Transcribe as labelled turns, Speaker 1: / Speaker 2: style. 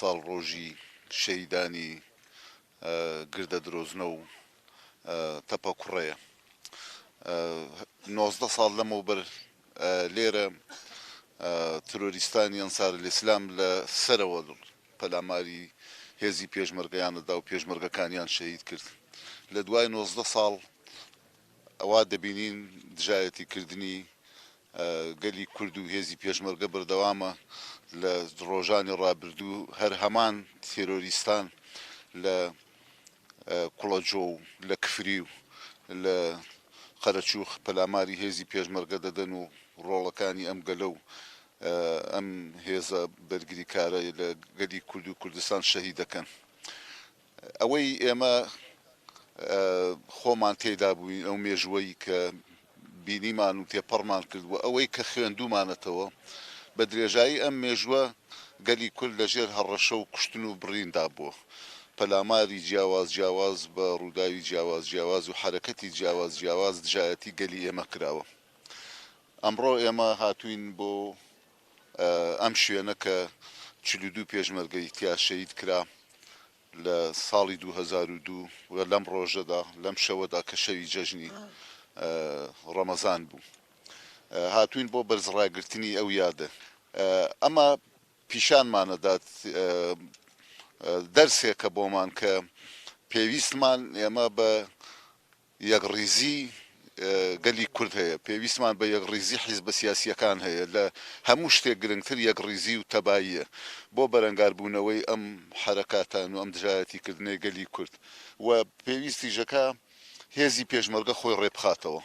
Speaker 1: ساڵ ڕۆژی شەیدانی گردە درۆزنە و تەپە کوڕەیە 19 ساڵ لەمەوبەر لێرە ترۆریستانی ئەنسار الئیسلام لە سەرەوە پەلاماری هێزی پێشمەرگەیانەدا و پێشمەرگەکانیان شەهید کرد لە دوای 19 ساڵ ئەوا دەبینین دژایەتیکردنی گەلی کورد و هێزی پێشمەرگە بەردەوامە لە ڕۆژانی ڕابردوو هەر هەمان تێرۆریستان لە کوڵەجۆ و لە کفری و لە قەرەچووخ پەلاماری هێزی پێشمەرگە دەدەن و ڕۆڵەکانی ئەم گەلە و ئەم هێزە بەرگریکارە لە گەلی کورد و کوردستان شەهید دەکەن ئەوەی ئێمە خۆمان تێدا بووین ئەو مێژوەی کە بینیمان و تێپەڕمان کردووە ئەوەی کە خوێندومانەتەوە بە درێژایی ئەم مێژوە گەلی کورد لەژێر هەڕەشە و کوشتن و بڕیندا بووە پەلاماری جیاواز بە ڕووداوی جیاواز و حرەکەتی جیاواز دژایەتی گەلی ئێمە کراوە ئەمڕۆ ئێمە هاتوین بۆ ئەم شوێنە کە 42 پێشمەرگەی تیا شەهید کرا لە ساڵی 2002 و لەم ڕۆژەدا لەم شەوەدا کە شەوی جەژنی ڕەمەزان بوو هاتوین بۆ بەرزڕاگرتنی ئەو یادە ئەمە پیشانمانەدات دەرسێکە بۆمان کە پێویستمان ئێمە بە یەکڕیزی گەلی کورد هەیە پێویستمان بە یەکڕیزی حیزبە سیاسیەکان هەیە لە هەموو شتێک گرنگتر یەکڕیزی و تەباییە بۆ بەرەنگاربوونەوەی ئەم حرەکاتان و ئەم دژایەتیکردنەی گەلی کورد و پێویستیژەکە هێزی پێشمەرگە خۆی ڕێبخاتەوە